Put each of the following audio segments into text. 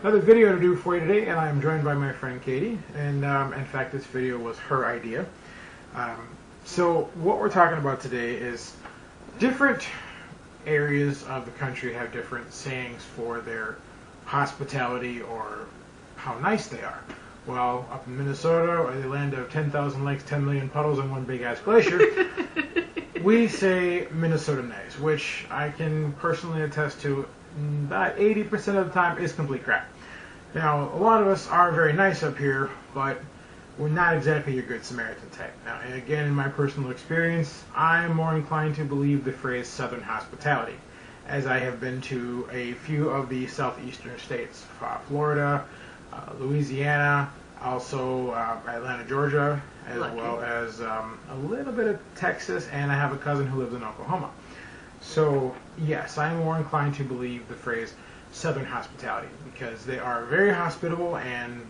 Another video to do for you today, and I am joined by my friend Katie, and in fact this video was her idea. So what we're talking about today is different areas of the country have different sayings for their hospitality or how nice they are. Well, up in Minnesota, or the land of 10,000 lakes, 10 million puddles, and one big-ass glacier, we say Minnesota nice, which I can personally attest to about 80% of the time is complete crap. Now, a lot of us are very nice up here, but we're not exactly your good Samaritan type. Now, and again, in my personal experience, I'm more inclined to believe the phrase Southern hospitality, as I have been to a few of the southeastern states, Florida, Louisiana, also Atlanta, Georgia, as well as a little bit of Texas, and I have a cousin who lives in Oklahoma. So, yes, I'm more inclined to believe the phrase Southern hospitality, because they are very hospitable and,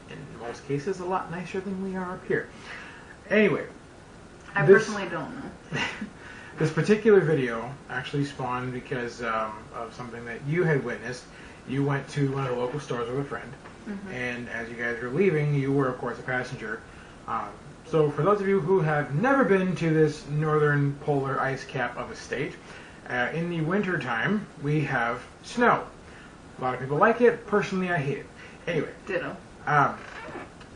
in most cases, a lot nicer than we are up here. Anyway. I personally don't know. This particular video actually spawned because of something that you had witnessed. You went to one of the local stores with a friend, and as you guys were leaving, you were, of course, a passenger. So for those of you who have never been to this northern polar ice cap of a state, in the winter time, we have snow. A lot of people like it. Personally, I hate it. Anyway. Ditto.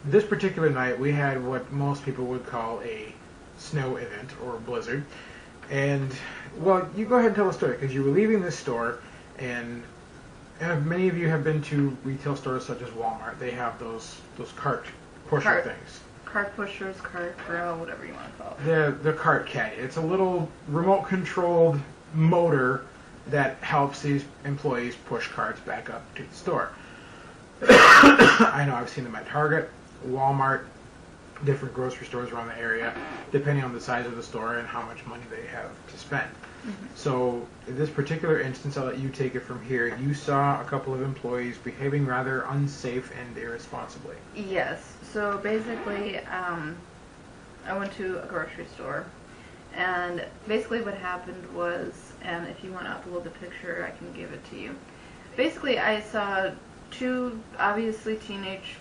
This particular night, we had what most people would call a snow event or blizzard. And, well, you go ahead and tell the story, because you were leaving this store, and many of you have been to retail stores such as Walmart. They have those cart pusher things. Cart pushers, cart grill, whatever you want to call it. The cart caddy. It's a little remote-controlled motor that helps these employees push carts back up to the store. I know I've seen them at Target, Walmart, different grocery stores around the area, depending on the size of the store and how much money they have to spend. So in this particular instance, I'll let you take it from here. You saw a couple of employees behaving rather unsafe and irresponsibly. Yes. So basically, I went to a grocery store, and basically what happened was, and if you want to upload the picture, I can give it to you. Basically, I saw two obviously teenage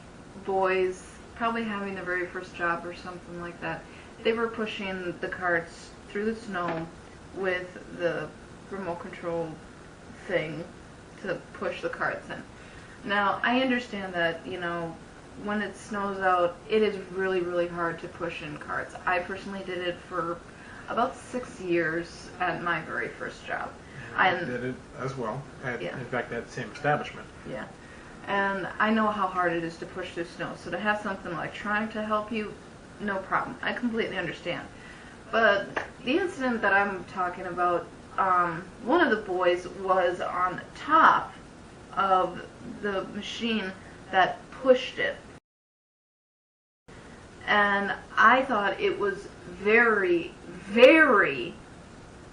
boys, probably having their very first job or something like that. They were pushing the carts through the snow with the remote control thing to push the carts in. Now, I understand that, you know, when it snows out, it is really, really hard to push in carts. I personally did it for about 6 years at my very first job. I did it as well, in fact, at the same establishment. Yeah. And I know how hard it is to push through snow, so to have something electronic to help you, no problem. I completely understand. But the incident that I'm talking about, one of the boys was on top of the machine that pushed it. And I thought it was very, very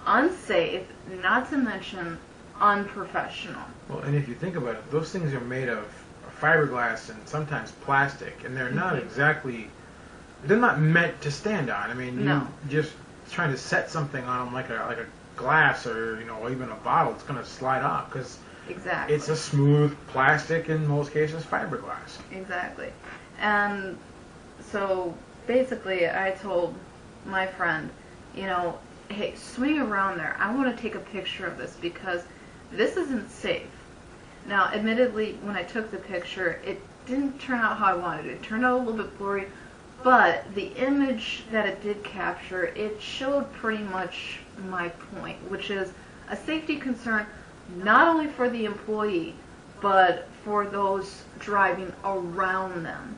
unsafe, not to mention unprofessional. Well, and if you think about it, those things are made of fiberglass and sometimes plastic, and they're not exactly, they're not meant to stand on. I mean, you just trying to set something on them like a glass or, you know, even a bottle, it's going to slide off because it's a smooth plastic, in most cases fiberglass. Exactly. And so basically I told my friend, you know, hey, swing around there. I want to take a picture of this because this isn't safe. Now, admittedly, when I took the picture, it didn't turn out how I wanted it. It turned out a little bit blurry, but the image that it did capture, it showed pretty much my point, which is a safety concern not only for the employee, but for those driving around them.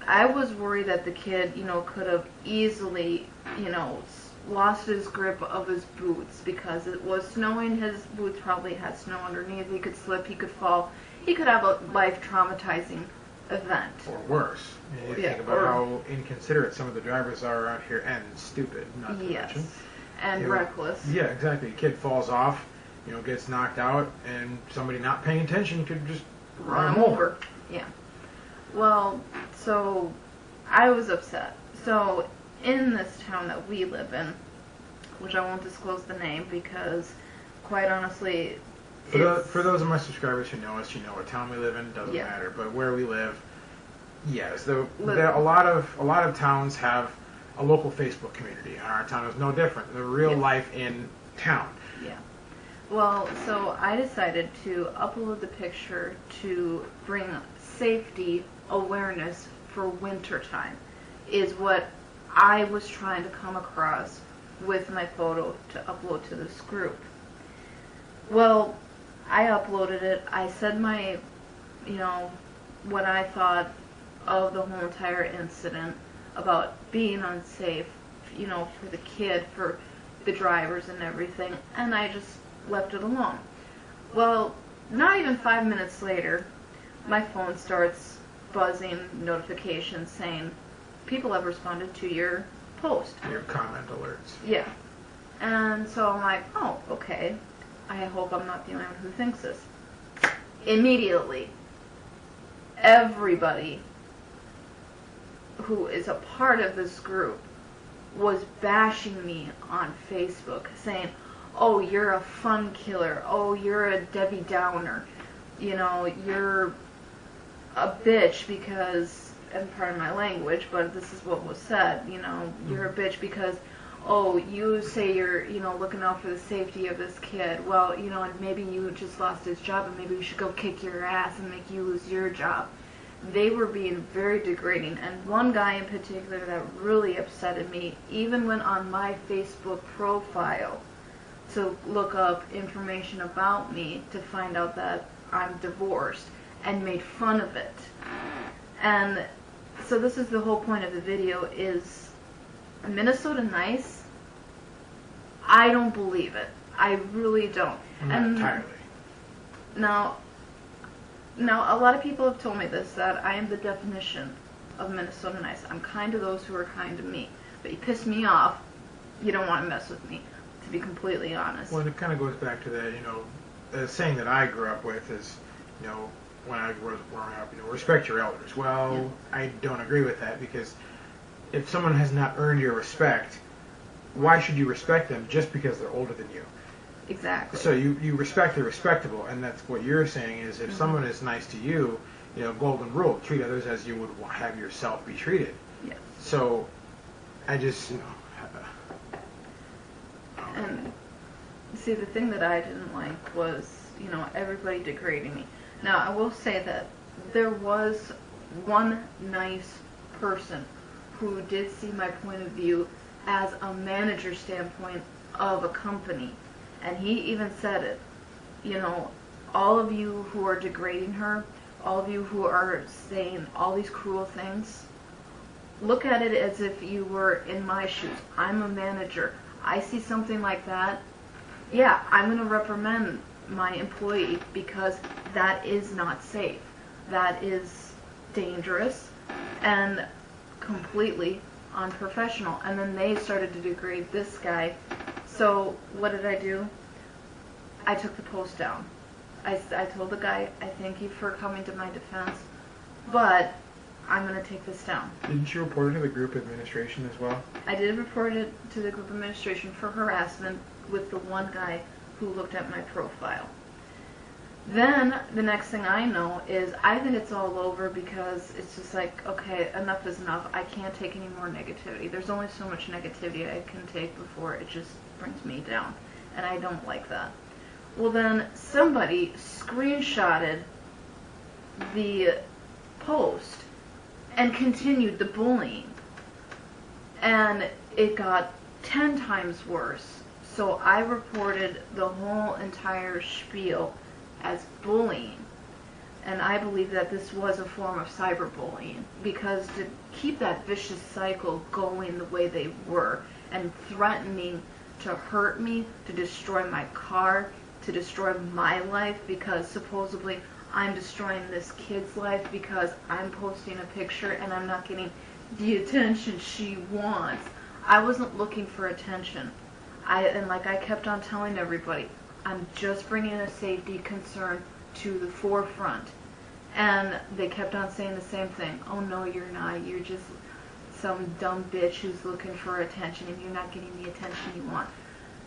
I was worried that the kid, you know, could have easily, you know, lost his grip of his boots because it was snowing. His boots probably had snow underneath. He could slip, he could fall, he could have a life traumatizing event. Or worse. You think about how inconsiderate some of the drivers are around here, and stupid, not to mention. And reckless. Yeah, exactly. A kid falls off, you know, gets knocked out, and somebody not paying attention could just run him over. Yeah. Well, so I was upset. So in this town that we live in, which I won't disclose the name because, quite honestly, For those of my subscribers who know us, you know what town we live in, doesn't Yeah. matter. But where we live, yes, a lot of towns have a local Facebook community, and our town is no different. The real life in town. Yeah. Well, so I decided to upload the picture to bring safety awareness for winter time, is what I was trying to come across with my photo to upload to this group. Well, I uploaded it. I said my, what I thought of the whole entire incident about being unsafe, for the kid, for the drivers and everything, and I just left it alone. Well, not even 5 minutes later, my phone starts buzzing notifications saying people have responded to your post. Your comment alerts. Yeah. And so I'm like, oh, okay. I hope I'm not the only one who thinks this. Immediately, everybody who is a part of this group was bashing me on Facebook, saying, oh, you're a fun killer, oh, you're a Debbie Downer, you're a bitch because, and pardon my language, but this is what was said, you're a bitch because, oh, you say you're, looking out for the safety of this kid, well, and maybe you just lost his job and maybe we should go kick your ass and make you lose your job. They were being very degrading, and one guy in particular that really upsetted me even went on my Facebook profile to look up information about me to find out that I'm divorced and made fun of it. And so this is the whole point of the video, is Minnesota nice? I don't believe it. I really don't. Not entirely. Now, a lot of people have told me this, that I am the definition of Minnesota nice. I'm kind to those who are kind to me. But you piss me off, you don't want to mess with me, to be completely honest. Well, it kind of goes back to that, the saying that I grew up with is, when I was growing up, respect your elders. Well, I don't agree with that, because if someone has not earned your respect, why should you respect them just because they're older than you? Exactly. So you respect the respectable, and that's what you're saying is if someone is nice to you, golden rule, treat others as you would have yourself be treated. Yes. So I just, And see, the thing that I didn't like was, everybody degrading me. Now, I will say that there was one nice person who did see my point of view as a manager standpoint of a company. And he even said it, all of you who are degrading her, all of you who are saying all these cruel things, look at it as if you were in my shoes. I'm a manager. I see something like that, yeah, I'm going to reprimand my employee because that is not safe. That is dangerous and completely unprofessional. And then they started to degrade this guy. So what did I do? I took the post down. I told the guy, I thank you for coming to my defense, but I'm going to take this down. Didn't you report it to the group administration as well? I did report it to the group administration for harassment with the one guy who looked at my profile. Then the next thing I know is I think it's all over because it's just like, okay, enough is enough. I can't take any more negativity. There's only so much negativity I can take before it just brings me down. And I don't like that. Well, then somebody screenshotted the post and continued the bullying. And it got 10 times worse. So I reported the whole entire spiel as bullying. And I believe that this was a form of cyberbullying, because to keep that vicious cycle going the way they were and threatening to hurt me, to destroy my car, to destroy my life because supposedly I'm destroying this kid's life because I'm posting a picture and I'm not getting the attention she wants. I wasn't looking for attention. And like I kept on telling everybody, I'm just bringing a safety concern to the forefront. And they kept on saying the same thing. Oh no, you're not. You're just some dumb bitch who's looking for attention and you're not getting the attention you want.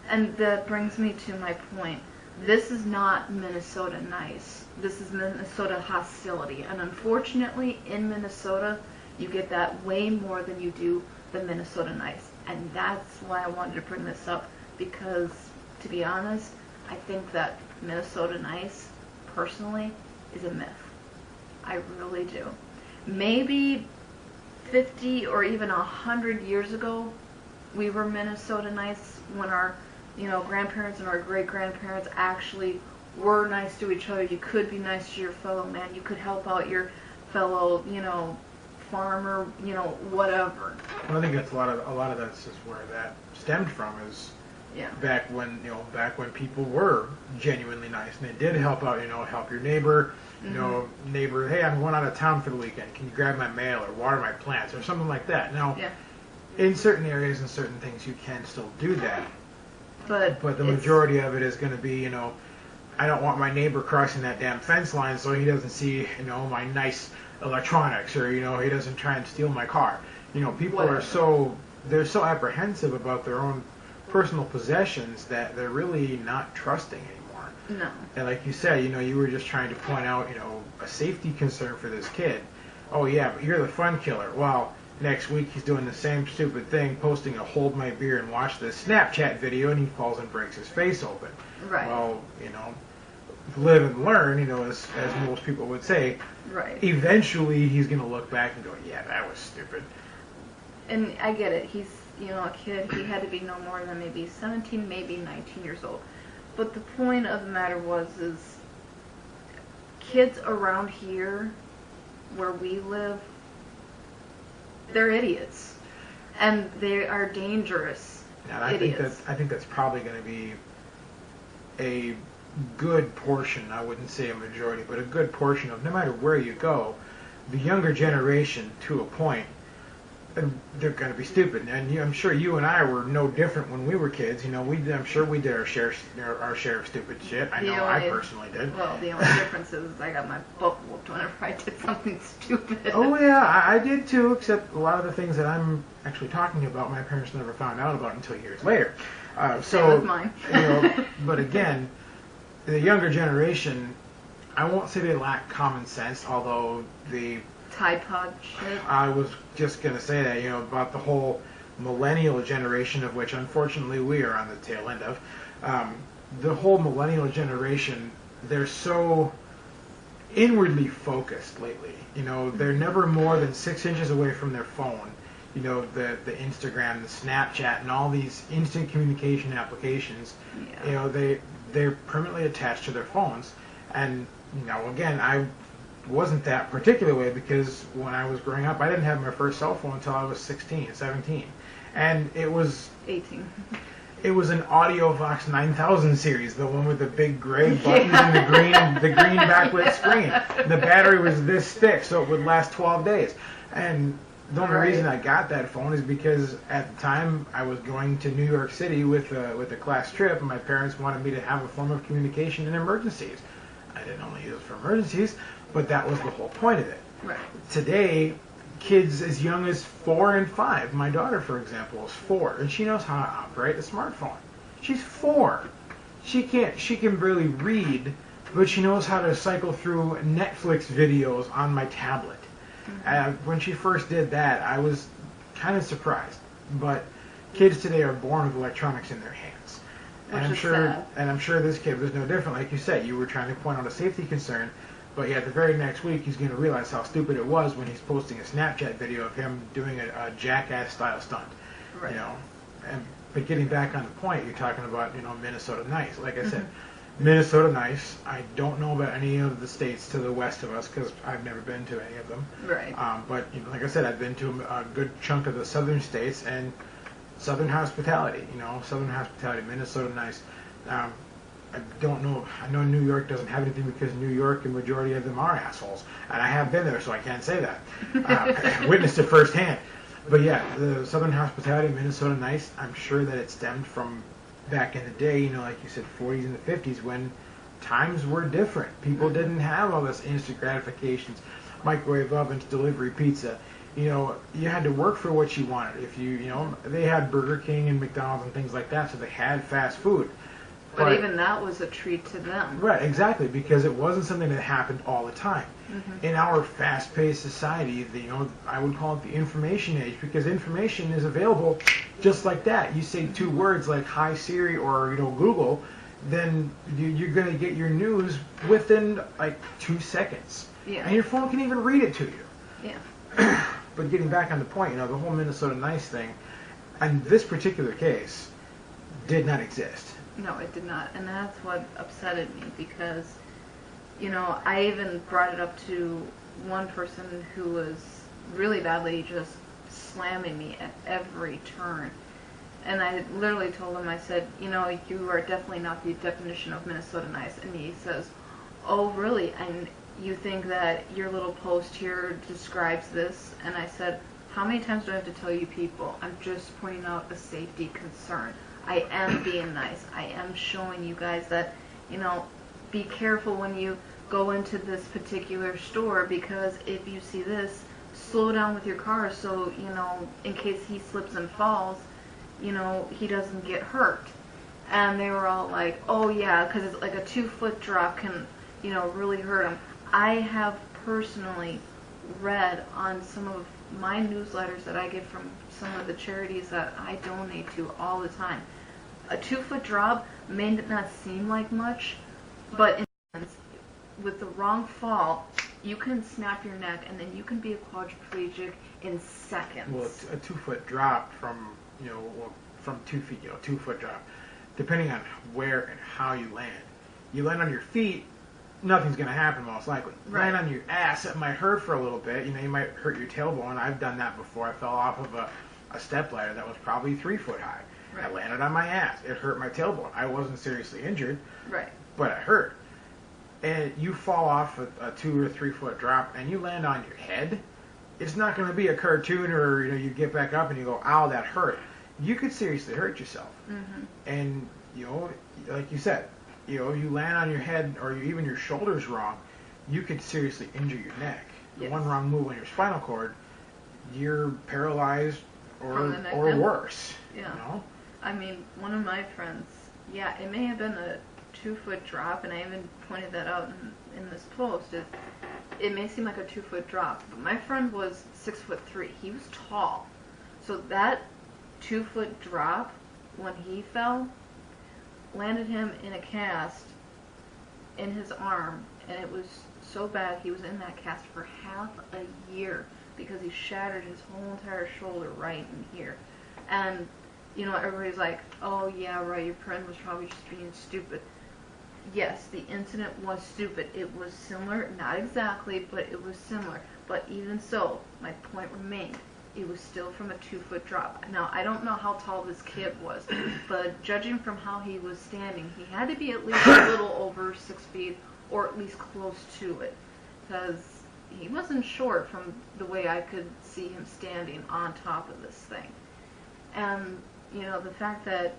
And that brings me to my point. this is not Minnesota nice. This is Minnesota hostility. And unfortunately, in Minnesota, you get that way more than you do the Minnesota nice. And that's why I wanted to bring this up, because, to be honest, I think that Minnesota nice, personally, is a myth. I really do. Maybe 50 or even 100 years ago, we were Minnesota nice when our, grandparents and our great-grandparents actually were nice to each other. You could be nice to your fellow man. You could help out your fellow, farmer, whatever. Well, I think that's a lot of that's just where that stemmed from, is back when people were genuinely nice and they did help out, help your neighbor, neighbor, hey, I'm going out of town for the weekend. Can you grab my mail or water my plants or something like that? Now, in certain areas and certain things, you can still do that. But the majority of it is going to be, I don't want my neighbor crossing that damn fence line so he doesn't see, my nice electronics, or, he doesn't try and steal my car. People are so apprehensive about their own personal possessions that they're really not trusting anymore. No. And like you said, you were just trying to point out, a safety concern for this kid. Oh yeah, but you're the fun killer. Well, next week he's doing the same stupid thing, posting a hold my beer and watch this Snapchat video, and he falls and breaks his face open. Right. Well, live and learn, as most people would say. Right. Eventually he's going to look back and go, yeah, that was stupid. And I get it. He's, a kid. He had to be no more than maybe 17, maybe 19 years old. But the point of the matter is kids around here where we live, they're idiots. And they are dangerous idiots. I think that's probably going to be a good portion, I wouldn't say a majority, but a good portion of, no matter where you go, the younger generation, to a point, they're going to be stupid. And I'm sure you and I were no different when we were kids. I'm sure we did our share of stupid shit. I personally did. Well, the only difference is I got my butt whooped whenever I did something stupid. Oh yeah, I did too, except a lot of the things that I'm actually talking about, my parents never found out about until years later. Same with mine. But again, the younger generation, I won't say they lack common sense, although the Tide Pod shit. I was just going to say that, about the whole millennial generation, of which unfortunately we are on the tail end of. The whole millennial generation, they're so inwardly focused lately. They're never more than 6 inches away from their phone. The Instagram, the Snapchat, and all these instant communication applications. Yeah. They're permanently attached to their phones. And, again, I wasn't that particular way, because when I was growing up, I didn't have my first cell phone until I was 16, 17. And it was 18. It was an AudioVox 9000 series, the one with the big gray buttons and the green backlit screen. The battery was this thick, so it would last 12 days. And the only reason I got that phone is because at the time I was going to New York City with a class trip, and my parents wanted me to have a form of communication in emergencies. I didn't only use it for emergencies, but that was the whole point of it. Right. Today, kids as young as 4 and 5, my daughter, for example, is 4, and she knows how to operate a smartphone. She's 4. She can barely read, but she knows how to cycle through Netflix videos on my tablet. Mm-hmm. When she first did that, I was kind of surprised. But kids today are born with electronics in their hands. And I'm sure this kid was no different. Like you said, you were trying to point out a safety concern, but yeah, the very next week he's going to realize how stupid it was when he's posting a Snapchat video of him doing a jackass-style stunt. Right. But getting back on the point, you're talking about, Minnesota nice. Like I said, Minnesota nice. I don't know about any of the states to the west of us because I've never been to any of them. Right. But like I said, I've been to a good chunk of the southern states and Southern hospitality. Southern hospitality, Minnesota nice. I don't know. I know New York doesn't have anything because New York, the majority of them are assholes, and I have been there, so I can't say that. Witnessed it firsthand. But yeah, the Southern hospitality, Minnesota nice. I'm sure that it stemmed from back in the day, like you said, 40s and the 50s, when times were different. People didn't have all this instant gratifications, microwave ovens, delivery pizza. You had to work for what you wanted. If they had Burger King and McDonald's and things like that, so they had fast food. But even that was a treat to them. Right, exactly, because it wasn't something that happened all the time. Mm-hmm. In our fast-paced society, I would call it the information age, because information is available just like that. You say two words like "Hi Siri" or Google, then you're going to get your news within like 2 seconds. Yeah. And your phone can even read it to you. Yeah. But getting back on the point, the whole Minnesota Nice thing, and this particular case, did not exist. No, it did not. And that's what upsetted me because, I even brought it up to one person who was really badly just slamming me at every turn. And I literally told him, I said, you are definitely not the definition of Minnesota Nice. And he says, oh, really? And you think that your little post here describes this? And I said, how many times do I have to tell you people? I'm just pointing out a safety concern. I am being nice. I am showing you guys that, be careful when you go into this particular store, because if you see this, slow down with your car so, in case he slips and falls, he doesn't get hurt. And they were all like, oh yeah, because it's like a 2-foot drop can, really hurt him. I have personally read on some of my newsletters that I get from some of the charities that I donate to all the time. A 2-foot drop may not seem like much, but with the wrong fall, you can snap your neck and then you can be a quadriplegic in seconds. Well, a 2-foot drop from 2 feet, 2-foot drop, depending on where and how you land. You land on your feet, nothing's going to happen most likely. Right. Land on your ass, it might hurt for a little bit. You might hurt your tailbone. I've done that before. I fell off of a step ladder that was probably 3 foot high. Right. I landed on my ass. It hurt my tailbone. I wasn't seriously injured, right, but it hurt. And you fall off a 2 or 3 foot drop and you land on your head, it's not going to be a cartoon or you get back up and you go, ow, that hurt. You could seriously hurt yourself. Mm-hmm. And like you said, you land on your head or even your shoulders wrong, you could seriously injure your neck. Yes. One wrong move on your spinal cord, you're paralyzed or worse. Yeah. I mean, one of my friends, yeah, it may have been a 2-foot drop, and I even pointed that out in this post. It may seem like a 2-foot drop, but my friend was 6'3". He was tall, so that 2-foot drop, when he fell, landed him in a cast in his arm, and it was so bad he was in that cast for half a year because he shattered his whole entire shoulder right in here. And everybody's like, oh yeah, right, your friend was probably just being stupid. Yes, the incident was stupid. It was similar, not exactly, but it was similar. But even so, my point remained. It was still from a 2-foot drop. Now, I don't know how tall this kid was, but judging from how he was standing, he had to be at least a little over 6 feet, or at least close to it, because he wasn't short from the way I could see him standing on top of this thing. And, the fact that,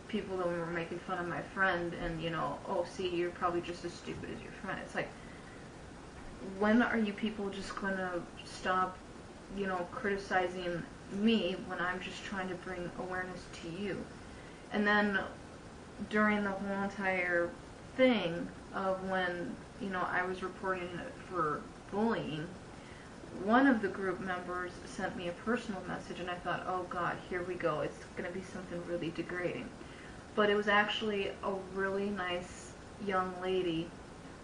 people that were making fun of my friend and, oh, see, you're probably just as stupid as your friend. It's like, when are you people just going to stop, criticizing me when I'm just trying to bring awareness to you? And then during the whole entire thing of when, I was reporting it for bullying, one of the group members sent me a personal message, and I thought, oh God, here we go. It's going to be something really degrading. But it was actually a really nice young lady.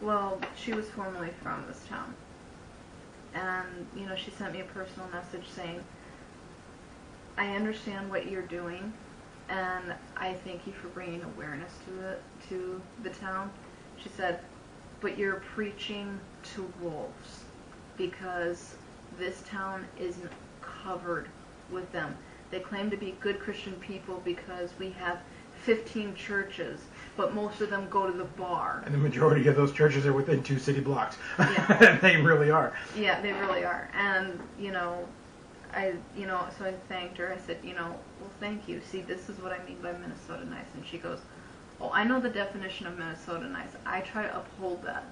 Well, she was formerly from this town. And, she sent me a personal message saying, I understand what you're doing, and I thank you for bringing awareness to the town. She said, but you're preaching to wolves, because this town isn't covered with them. They claim to be good Christian people because we have 15 churches, but most of them go to the bar. And the majority of those churches are within 2 city blocks. Yeah. They really are. Yeah, they really are. And, so I thanked her. I said, well, thank you. See, this is what I mean by Minnesota Nice. And she goes, oh, I know the definition of Minnesota Nice. I try to uphold that.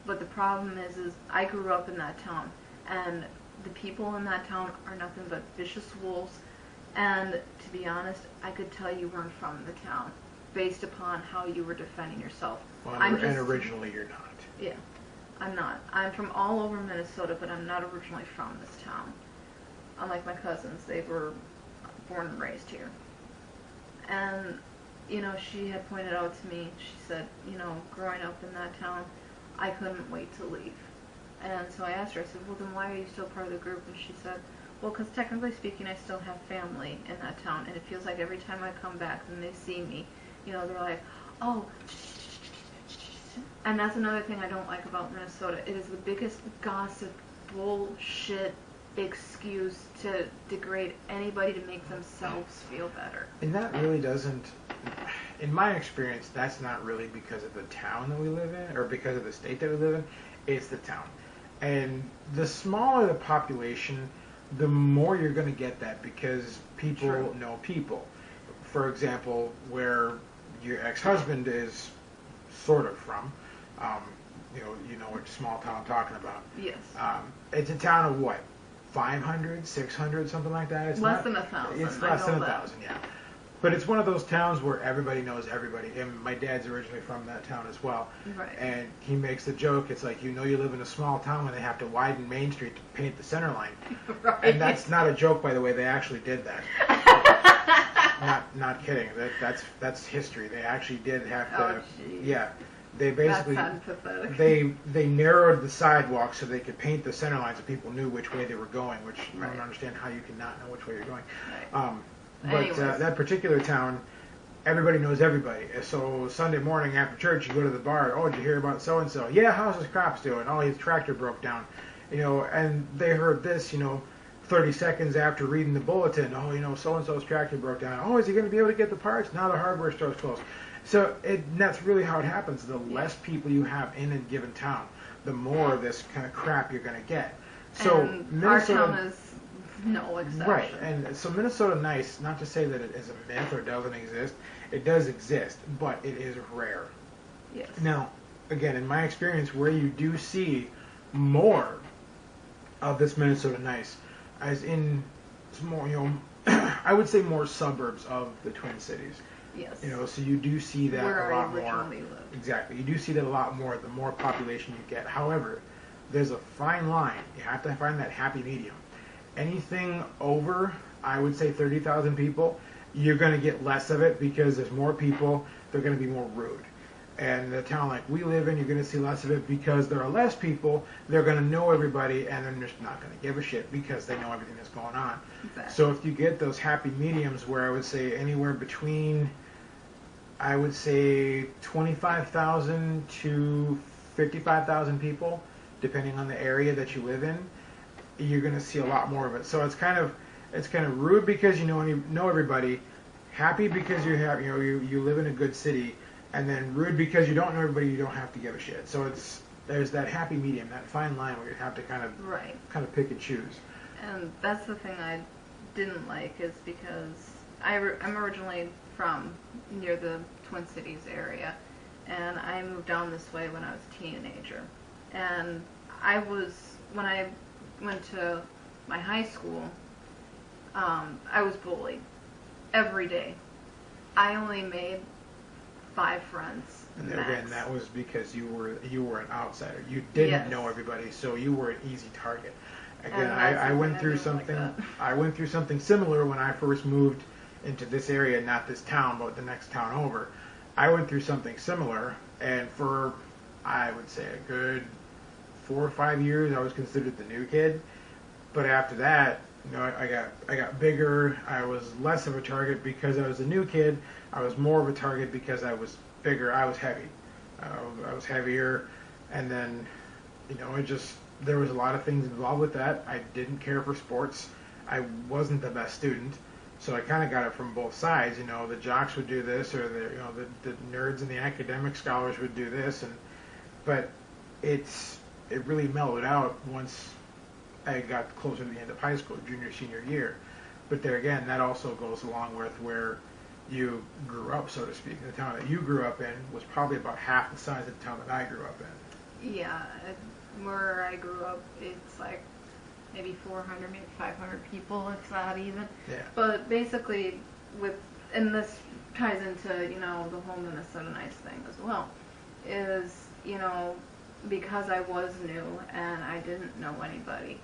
But the problem is I grew up in that town, and the people in that town are nothing but vicious wolves. And to be honest, I could tell you weren't from the town. based upon how you were defending yourself. Well, and originally you're not. Yeah, I'm not. I'm from all over Minnesota, but I'm not originally from this town. Unlike my cousins, they were born and raised here. And, you know, she had pointed out to me, she said, you know, growing up in that town, I couldn't wait to leave. And so I asked her, I said, well, then why are you still part of the group? And she said, well, because technically speaking, I still have family in that town, and it feels like every time I come back and they see me, you know, they're like, oh, and that's another thing I don't like about Minnesota. It is the biggest gossip, bullshit excuse to degrade anybody to make themselves feel better. And that really doesn't, in my experience, that's not really because of the town that we live in, or because of the state that we live in. It's the town. And the smaller the population, the more you're going to get that, because people True. know people. For example, where your ex-husband is sort of from, you know which small town I'm talking about. Yes. It's a town of what? 500, 600, something like that. It's less than 1,000. It's less than 1,000, yeah. But it's one of those towns where everybody knows everybody. And my dad's originally from that town as well. Right. And he makes the joke, it's like, you know you live in a small town when they have to widen Main Street to paint the center line. Right. And that's not a joke, by the way. They actually did that. not kidding. That's history. They actually did have to. Oh, geez. Yeah. They basically That sounds pathetic. they narrowed the sidewalk so they could paint the center line so people knew which way they were going. Which I don't understand how you can not know which way you're going. Right. But that particular town, everybody knows everybody. So Sunday morning after church, you go to the bar. Oh, did you hear about so and so? Yeah, how's his crops doing? Oh, his tractor broke down. You know, and they heard this. 30 seconds after reading the bulletin. Oh, so and so's tractor broke down. Oh, is he going to be able to get the parts? Now the hardware store's closed. So that's really how it happens. The less people you have in a given town, the more of this kind of crap you're going to get. So and Minnesota, our town is no exception. right? And so Minnesota Nice, not to say that it is a myth or doesn't exist. It does exist, but it is rare. Yes. Now, again, in my experience, where you do see more of this Minnesota Nice, as in more, I would say more suburbs of the Twin Cities. Yes. So you do see that Where a lot I more. originally lived. Exactly. You do see that a lot more the more population you get. However, there's a fine line. You have to find that happy medium. Anything over, I would say 30,000 people, you're going to get less of it because there's more people. They're going to be more rude. And the town like we live in, you're going to see less of it because there are less people. They're going to know everybody, and they're just not going to give a shit because they know everything that's going on. Exactly. So if you get those happy mediums where I would say anywhere between, I would say 25,000 to 55,000 people, depending on the area that you live in, you're going to see a lot more of it. So it's kind of rude because you know everybody, happy because you live in a good city, and then rude because you don't know everybody. You don't have to give a shit. So there's that happy medium, that fine line where you have to kind of pick and choose. And that's the thing I didn't like, is because I'm originally from near the Twin Cities area, and I moved down this way when I was a teenager. And when I went to my high school, I was bullied every day. I only made 5 friends. And max. again, that was because you were an outsider. You didn't know everybody, so you were an easy target. Again, I went through something. I went through something similar when I first moved into this area, not this town, but the next town over. I went through something similar, and for I would say a good 4 or 5 years, I was considered the new kid. But after that, I got bigger. I was less of a target because I was a new kid. I was more of a target because I was bigger. I was heavy. I was heavier, and then there was a lot of things involved with that. I didn't care for sports. I wasn't the best student, so I kind of got it from both sides. The jocks would do this, or the nerds and the academic scholars would do this, but it really mellowed out once I got closer to the end of high school, junior, senior year. But there again, that also goes along with where you grew up, so to speak. The town that you grew up in was probably about half the size of the town that I grew up in. Yeah, where I grew up, it's like maybe 400, maybe 500 people, if not even. Yeah. But basically, with and this ties into, you know, the whole Minnesota Nice thing as well, is, you know, because I was new and I didn't know anybody,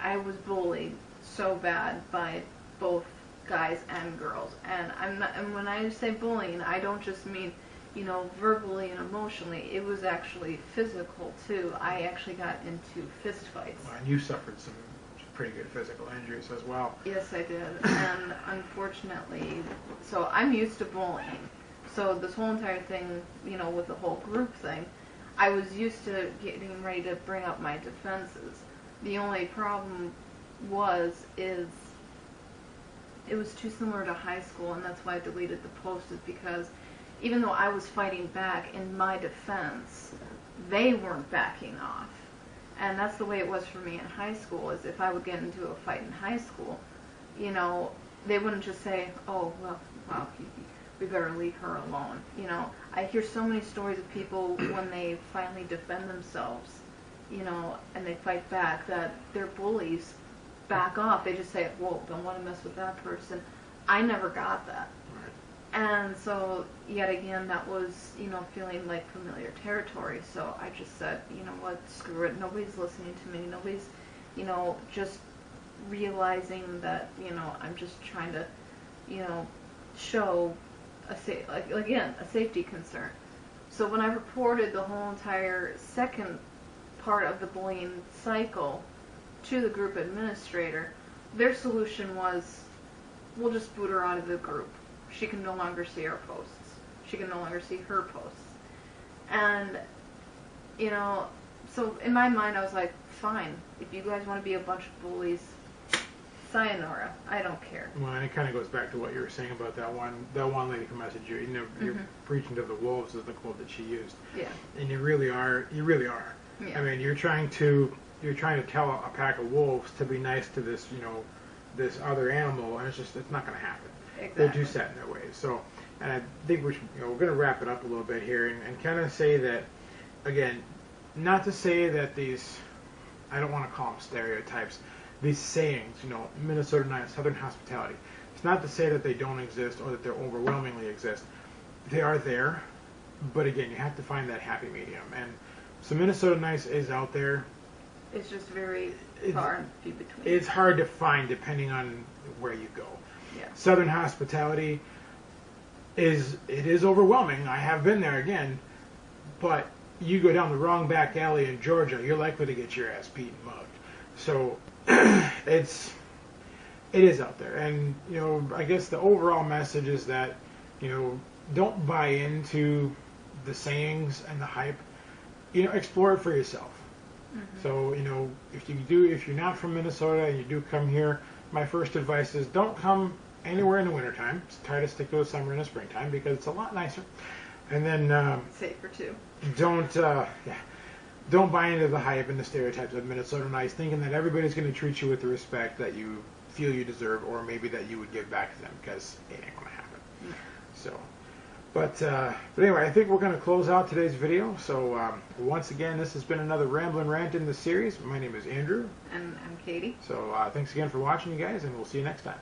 I was bullied so bad by both guys and girls. And and when I say bullying, I don't just mean, you know, verbally and emotionally. It was actually physical too. I actually got into fist fights. Well, and you suffered some pretty good physical injuries as well. Yes, I did. And unfortunately, so I'm used to bullying. So this whole entire thing, you know, with the whole group thing, I was used to getting ready to bring up my defenses. The only problem is it was too similar to high school, and that's why I deleted the post, is because even though I was fighting back in my defense, they weren't backing off. And that's the way it was for me in high school, is if I would get into a fight in high school, you know, they wouldn't just say, oh, well, we better leave her alone. You know, I hear so many stories of people when they finally defend themselves, you know, and they fight back, that their bullies back off. They just say, whoa, don't want to mess with that person. I never got that. And so, yet again, that was, you know, feeling like familiar territory. So I just said, you know what, screw it. Nobody's listening to me. Nobody's, you know, just realizing that, you know, I'm just trying to, you know, show a safety concern. So when I reported the whole entire second part of the bullying cycle to the group administrator, their solution was, we'll just boot her out of the group. She can no longer see our posts. She can no longer see her posts. And, you know, so in my mind I was like, fine, if you guys want to be a bunch of bullies, sayonara, I don't care. Well, and it kind of goes back to what you were saying about that one lady who messaged you. You know, you're preaching to the wolves is the quote that she used. Yeah. And you really are. Yeah. I mean, you're trying to tell a pack of wolves to be nice to this, you know, this other animal, and it's not going to happen. Exactly. They're too set in their ways. So, and I think we're going to wrap it up a little bit here and kind of say that, again, not to say that these, I don't want to call them stereotypes, these sayings, you know, Minnesota Nice, Southern hospitality. It's not to say that they don't exist or that they overwhelmingly exist. They are there, but again, you have to find that happy medium. And so Minnesota Nice is out there. It's just very far and few between. It's hard to find depending on where you go. Yeah. Southern hospitality is overwhelming. I have been there again, but you go down the wrong back alley in Georgia, you're likely to get your ass beat and mugged. So it is out there, and you know, I guess the overall message is that, you know, don't buy into the sayings and the hype. You know, explore it for yourself. So, you know, if you're not from Minnesota and you do come here, my first advice is don't come anywhere in the wintertime. Try to stick to the summer and the springtime because it's a lot nicer. And then safer too. Don't buy into the hype and the stereotypes of Minnesota Nice, thinking that everybody's going to treat you with the respect that you feel you deserve, or maybe that you would give back to them, because it ain't going to happen. So. But anyway, I think we're going to close out today's video. So once again, this has been another Ramblin' Rant in the series. My name is Andrew. And I'm Katie. So thanks again for watching, you guys, and we'll see you next time.